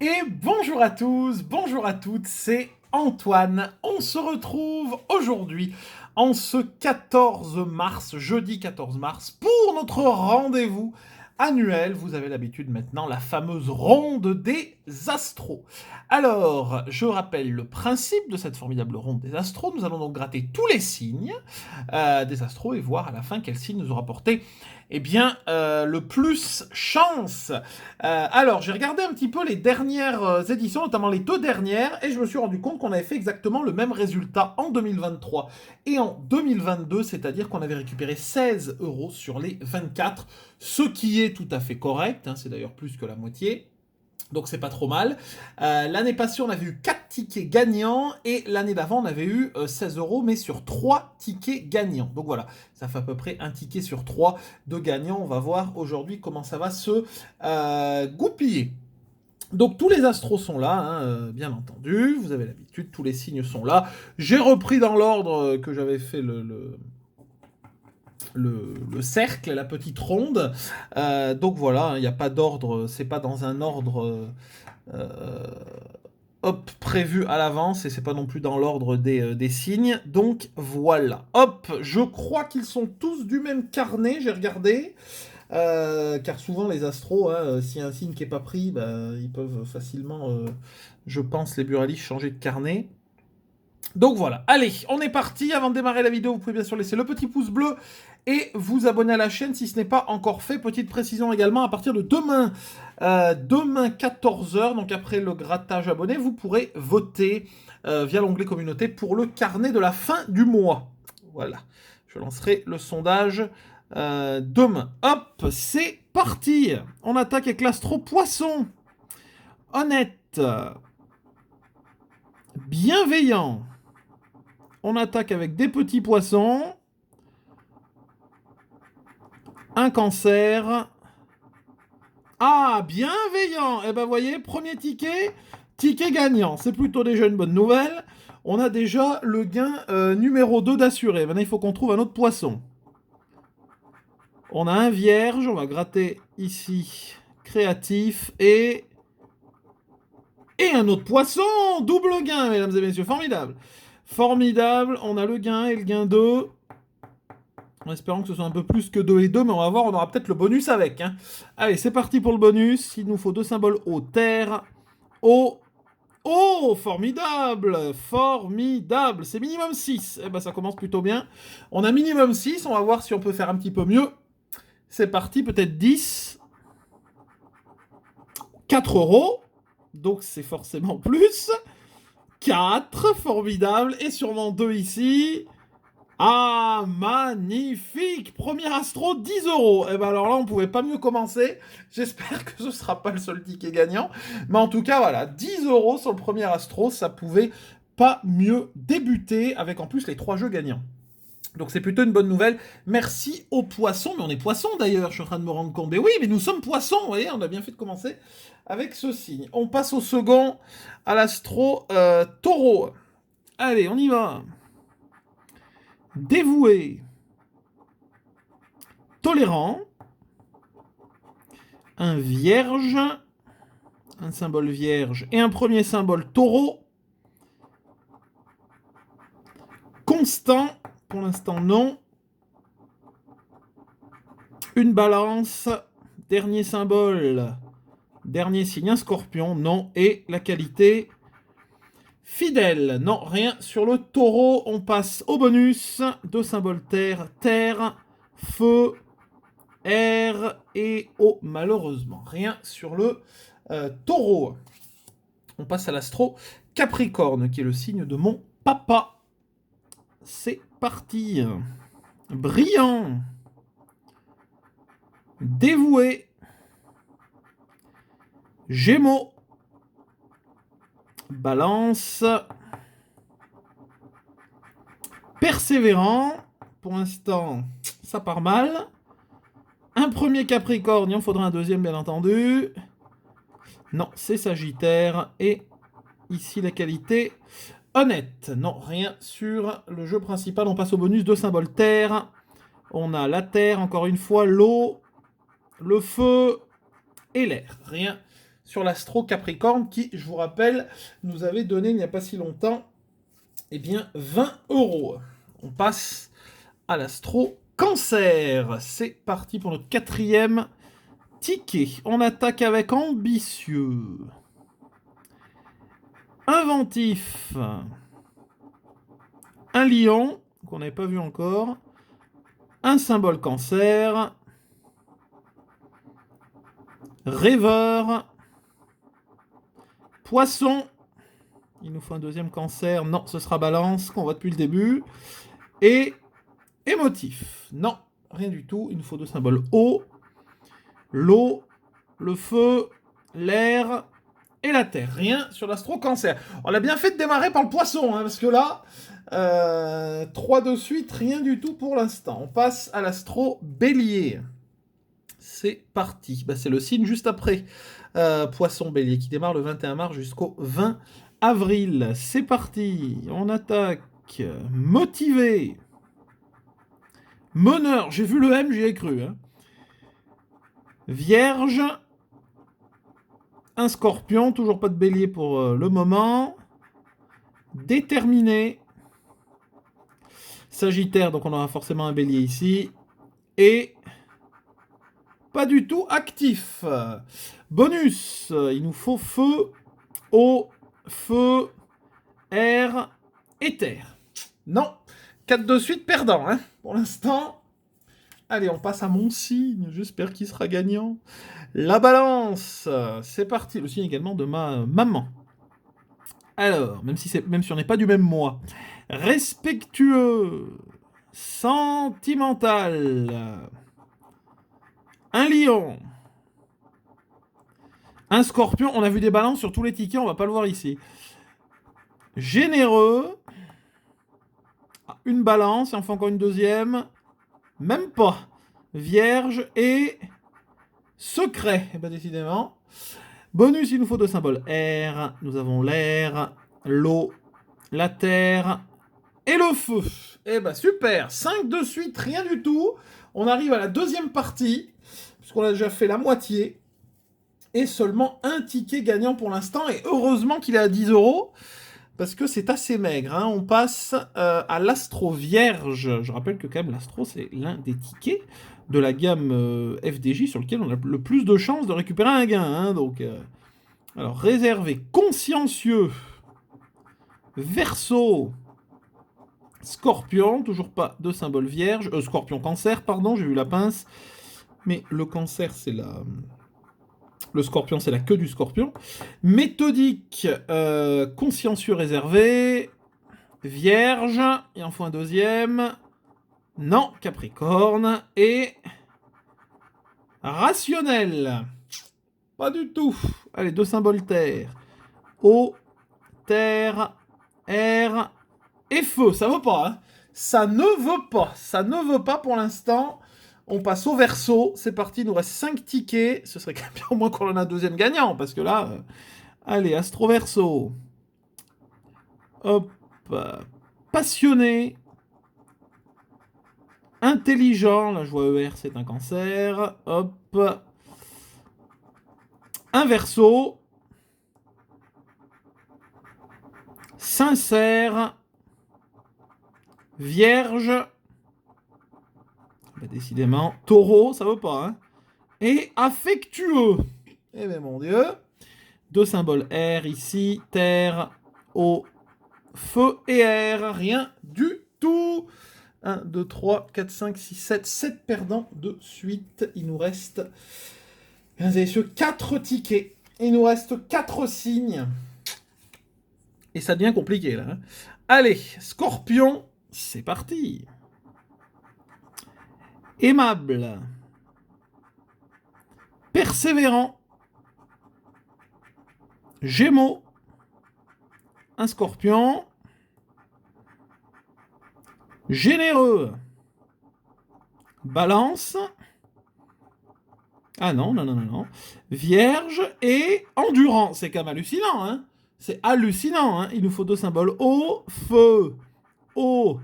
Et bonjour à tous, bonjour à toutes, c'est Antoine. On se retrouve aujourd'hui en ce 14 mars, jeudi 14 mars, pour notre rendez-vous annuel. Vous avez l'habitude maintenant, la fameuse ronde des astros. Alors, je rappelle le principe de cette formidable ronde des astros. Nous allons donc gratter tous les signes des astros et voir à la fin quel signe nous aura porté le plus chance. Alors, j'ai regardé un petit peu les dernières éditions, notamment les deux dernières, et je me suis rendu compte qu'on avait fait exactement le même résultat en 2023 et en 2022, c'est-à-dire qu'on avait récupéré 16 € sur les 24, ce qui est tout à fait correct, hein, c'est d'ailleurs plus que la moitié. Donc c'est pas trop mal. L'année passée, on avait eu 4 tickets gagnants et l'année d'avant, on avait eu 16 € mais sur 3 tickets gagnants. Donc voilà, ça fait à peu près un ticket sur 3 de gagnants. On va voir aujourd'hui comment ça va se goupiller. Donc tous les astros sont là, hein, bien entendu. Vous avez l'habitude, tous les signes sont là. J'ai repris dans l'ordre que j'avais fait le cercle, la petite ronde. Donc voilà, il n'y a pas d'ordre, c'est pas dans un ordre prévu à l'avance et c'est pas non plus dans l'ordre des signes. Donc voilà, hop, je crois qu'ils sont tous du même carnet, j'ai regardé. Car souvent les astros, hein, s'il y a un signe qui n'est pas pris, bah, ils peuvent facilement, je pense, les buralistes changer de carnet. Donc voilà, allez, on est parti. Avant de démarrer la vidéo, vous pouvez bien sûr laisser le petit pouce bleu et vous abonner à la chaîne si ce n'est pas encore fait. Petite précision également, à partir de demain, 14 h, donc après le grattage abonné, vous pourrez voter via l'onglet communauté pour le carnet de la fin du mois. Voilà, je lancerai le sondage demain. Hop, c'est parti. On attaque avec l'astro poisson. Honnête. Bienveillant. On attaque avec des petits poissons. Un cancer. Ah, bienveillant. Eh ben, voyez, premier ticket, ticket gagnant. C'est plutôt déjà une bonne nouvelle. On a déjà le gain numéro 2 d'assuré. Maintenant, il faut qu'on trouve un autre poisson. On a un vierge. On va gratter ici. Créatif. Et un autre poisson. Double gain, mesdames et messieurs. Formidable. Formidable. On a le gain et le gain 2. En espérant que ce soit un peu plus que 2 et 2, mais on va voir, on aura peut-être le bonus avec. Hein. Allez, c'est parti pour le bonus. Il nous faut 2 symboles eau, terre, eau. Oh, formidable. Formidable. C'est minimum 6. Eh ben, ça commence plutôt bien. On a minimum 6. On va voir si on peut faire un petit peu mieux. C'est parti, peut-être 10. 4 €. Donc, c'est forcément plus. 4. Formidable. Et sûrement 2 ici. Ah, magnifique! Premier astro, 10 €. Eh ben alors là, on pouvait pas mieux commencer. J'espère que ce sera pas le seul ticket gagnant. Mais en tout cas, voilà, 10 € sur le premier astro, ça pouvait pas mieux débuter avec en plus les 3 jeux gagnants. Donc c'est plutôt une bonne nouvelle. Merci aux poissons. Mais on est poissons d'ailleurs, je suis en train de me rendre compte. Mais oui, mais nous sommes poissons, vous voyez, on a bien fait de commencer avec ce signe. On passe au second, à l'astro taureau. Allez, on y va. Dévoué, tolérant, un vierge, un symbole vierge et un premier symbole taureau. Constant, pour l'instant non. Une balance, dernier symbole, dernier signe, un scorpion, non. Et la qualité, fidèle, non, rien sur le taureau. On passe au bonus, 2 symboles terre, terre, feu, air et eau. Malheureusement, rien sur le taureau. On passe à l'astro Capricorne, qui est le signe de mon papa. C'est parti. Brillant. Dévoué. Gémeaux. Balance. Persévérant. Pour l'instant, ça part mal. Un premier Capricorne, il en faudra un deuxième, bien entendu. Non, c'est Sagittaire. Et ici, la qualité, honnête. Non, rien sur le jeu principal. On passe au bonus, 2 symboles terre. On a la terre, encore une fois, l'eau, le feu et l'air. Rien sur l'Astro Capricorne qui, je vous rappelle, nous avait donné il n'y a pas si longtemps, eh bien, 20 €. On passe à l'Astro Cancer. C'est parti pour notre 4e ticket. On attaque avec ambitieux, inventif, un lion, qu'on n'avait pas vu encore, un symbole cancer, rêveur, poisson, il nous faut un deuxième cancer, non, ce sera balance, qu'on voit depuis le début, et émotif, non, rien du tout, il nous faut 2 symboles eau, l'eau, le feu, l'air et la terre, rien sur l'astro cancer. On a bien fait de démarrer par le poisson, hein, parce que là, 3 de suite, rien du tout pour l'instant. On passe à l'astro bélier. C'est parti. Bah, c'est le signe juste après. Poisson bélier qui démarre le 21 mars jusqu'au 20 avril. C'est parti. On attaque. Motivé. Meneur. J'ai vu le M, j'y ai cru. Hein. Vierge. Un scorpion. Toujours pas de bélier pour le moment. Déterminé. Sagittaire, donc on aura forcément un bélier ici. Et pas du tout actif. Bonus, il nous faut feu, eau, feu, air et terre. Non, 4 de suite perdant, hein, pour l'instant. Allez, on passe à mon signe, j'espère qu'il sera gagnant. La balance, c'est parti. Le signe également de ma maman. Alors, même si on n'est pas du même mois. Respectueux, sentimental, un lion, un scorpion. On a vu des balances sur tous les tickets, on va pas le voir ici. Généreux, une balance, il en faut encore une deuxième. Même pas. Vierge et secret. Et bien décidément. Bonus, il nous faut 2 symboles. Air, nous avons l'air, l'eau, la terre et le feu. Et ben super, 5 de suite, rien du tout. On arrive à la deuxième partie, puisqu'on a déjà fait la moitié. Et seulement un ticket gagnant pour l'instant. Et heureusement qu'il est à 10 €. Parce que c'est assez maigre. Hein. On passe à l'Astro Vierge. Je rappelle que quand même l'Astro, c'est l'un des tickets de la gamme FDJ sur lequel on a le plus de chances de récupérer un gain. Hein. Donc, alors, réservé, consciencieux, Verseau, Scorpion, toujours pas de symbole vierge. Scorpion cancer, pardon, j'ai vu la pince. Mais le cancer, c'est la... Le scorpion, c'est la queue du scorpion. Méthodique, consciencieux réservé. Vierge, il en faut un deuxième. Non, Capricorne. Et rationnel. Pas du tout. Allez, 2 symboles terre. Eau, terre, air et feu. Ça veut pas, hein. Ça ne veut pas. Ça ne veut pas pour l'instant. On passe au Verseau. C'est parti, il nous reste 5 tickets. Ce serait quand même bien au moins qu'on en a un deuxième gagnant. Parce que là... allez, Astro Verseau. Hop. Passionné. Intelligent. Là, je vois ER, c'est un cancer. Hop. Un Verseau. Sincère. Vierge. Bah, décidément. Taureau, ça veut pas, hein. Et affectueux. Eh bien, mon Dieu. 2 symboles air ici. Terre, eau, feu et air. Rien du tout. 1, 2, 3, 4, 5, 6, 7. 7 perdants de suite. Il nous reste, mesdames et messieurs, 4 tickets. Il nous reste 4 signes. Et ça devient compliqué, là. Hein. Allez, Scorpion, c'est parti. Aimable. Persévérant. Gémeaux. Un scorpion. Généreux. Balance. Ah non, non, non, non, non. Vierge et endurant. C'est quand même hallucinant, hein. C'est hallucinant, hein. Il nous faut 2 symboles. Eau, feu, eau,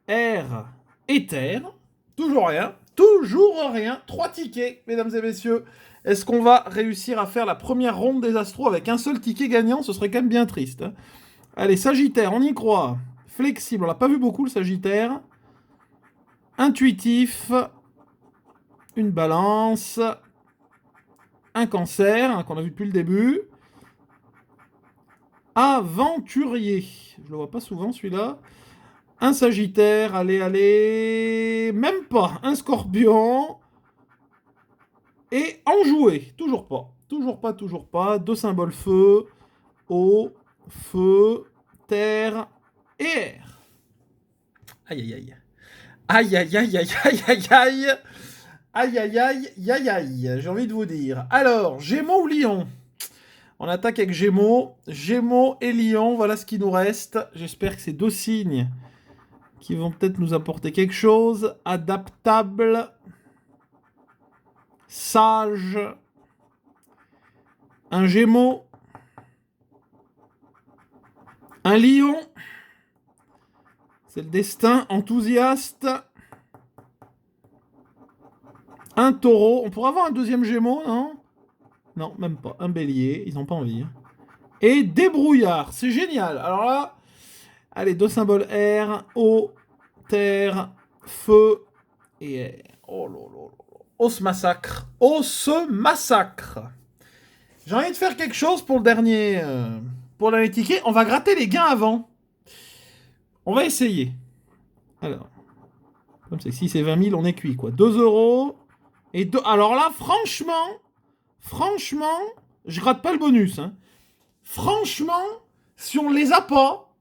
air et terre. Toujours rien. Toujours rien. 3 tickets, mesdames et messieurs. Est-ce qu'on va réussir à faire la première ronde des astros avec un seul ticket gagnant? Ce serait quand même bien triste. Hein. Allez, Sagittaire, on y croit. Flexible, on l'a pas vu beaucoup le Sagittaire. Intuitif. Une Balance. Un Cancer, hein, qu'on a vu depuis le début. Aventurier. Je le vois pas souvent celui-là. Un Sagittaire, allez. Même pas. Un Scorpion. Et enjoué. Toujours pas. Toujours pas. Deux symboles feu. Eau, feu, terre et air. Aïe aïe aïe. Aïe aïe aïe aïe aïe aïe aïe. Aïe aïe aïe aïe aïe. J'ai envie de vous dire. Alors, Gémeaux ou Lion? On attaque avec Gémeaux. Gémeaux et Lion, voilà ce qui nous reste. J'espère que ces deux signes qui vont peut-être nous apporter quelque chose. Adaptable. Sage. Un Gémeaux. Un Lion. C'est le destin. Enthousiaste. Un Taureau. On pourrait avoir un deuxième Gémeaux, non? Non, même pas. Un Bélier. Ils n'ont pas envie. Et débrouillard. C'est génial. Alors là, allez, deux symboles air, eau, terre, feu et air. Oh là là là. On se massacre. On se massacre. J'ai envie de faire quelque chose pour le dernier ticket. On va gratter les gains avant. On va essayer. Alors, comme c'est 6 et 20 000, on est cuit, quoi. 2 euros. Et 2... Alors là, franchement, je gratte pas le bonus. Hein. Franchement, si on les a pas,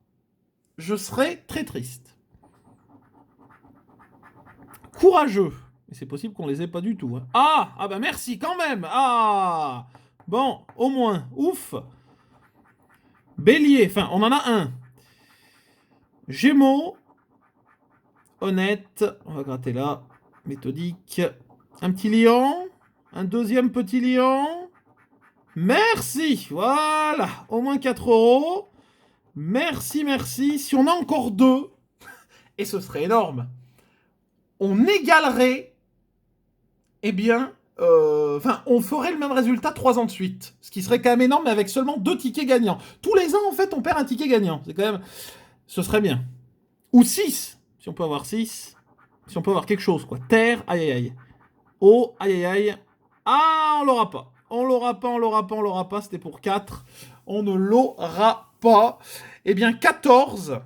je serais très triste. Courageux. Mais c'est possible qu'on les ait pas du tout. Hein. Ah bah merci quand même. Ah bon, au moins, ouf. Bélier, enfin, on en a un. Gémeaux. Honnête. On va gratter là. Méthodique. Un petit lion. Un deuxième petit lion. Merci. Voilà. Au moins 4 euros. Merci. Si on a encore 2, et ce serait énorme, on égalerait, eh bien, on ferait le même résultat 3 ans de suite. Ce qui serait quand même énorme, mais avec seulement 2 tickets gagnants. Tous les ans, en fait, on perd un ticket gagnant. C'est quand même... Ce serait bien. Ou 6. Si on peut avoir 6. Si on peut avoir quelque chose, quoi. Terre, aïe aïe aïe. Eau, aïe aïe aïe. Ah, on l'aura pas. On l'aura pas. C'était pour 4. On ne l'aura pas. Eh bien, 14.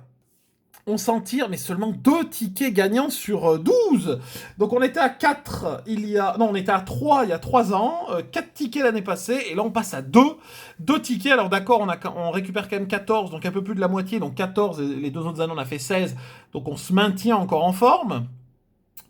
On s'en tire, mais seulement 2 tickets gagnants sur 12. Donc on était à 4 Non, on était à 3 il y a 3 ans, 4 tickets l'année passée, et là on passe à 2. 2 tickets, alors d'accord, on récupère quand même 14, donc un peu plus de la moitié, donc 14, et les 2 autres années on a fait 16, donc on se maintient encore en forme.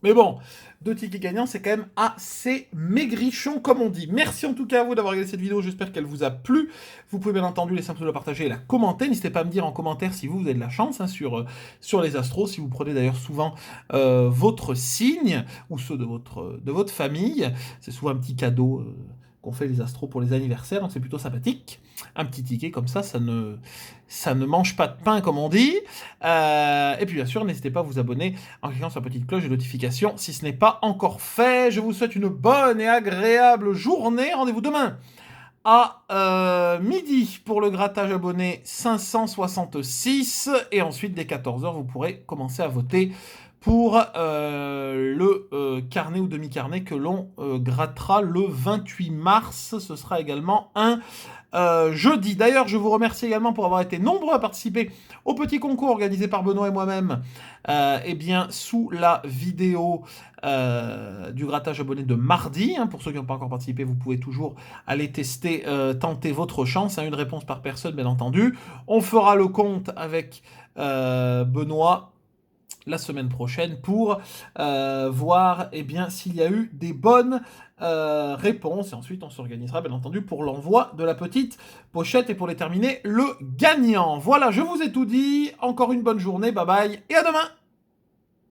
Mais bon, 2 tickets gagnants, c'est quand même assez maigrichon, comme on dit. Merci en tout cas à vous d'avoir regardé cette vidéo, j'espère qu'elle vous a plu. Vous pouvez bien entendu laisser un pouce bleu, la partager et la commenter. N'hésitez pas à me dire en commentaire si vous avez de la chance hein, sur les astros, si vous prenez d'ailleurs souvent votre signe, ou ceux de votre famille. C'est souvent un petit cadeau qu'on fait les astros pour les anniversaires, donc c'est plutôt sympathique. Un petit ticket comme ça ne mange pas de pain comme on dit. Et puis bien sûr, n'hésitez pas à vous abonner en cliquant sur la petite cloche de notification si ce n'est pas encore fait. Je vous souhaite une bonne et agréable journée. Rendez-vous demain à midi pour le grattage abonné 566. Et ensuite, dès 14h, vous pourrez commencer à voter pour le carnet ou demi-carnet que l'on grattera le 28 mars. Ce sera également un jeudi. D'ailleurs, je vous remercie également pour avoir été nombreux à participer au petit concours organisé par Benoît et moi-même eh bien, sous la vidéo du grattage abonné de mardi. Hein. Pour ceux qui n'ont pas encore participé, vous pouvez toujours aller tester, tenter votre chance. Hein. Une réponse par personne, bien entendu. On fera le compte avec Benoît la semaine prochaine pour voir eh bien, s'il y a eu des bonnes réponses. Et ensuite, on s'organisera, bien entendu, pour l'envoi de la petite pochette et pour déterminer le gagnant. Voilà, je vous ai tout dit. Encore une bonne journée. Bye bye et à demain.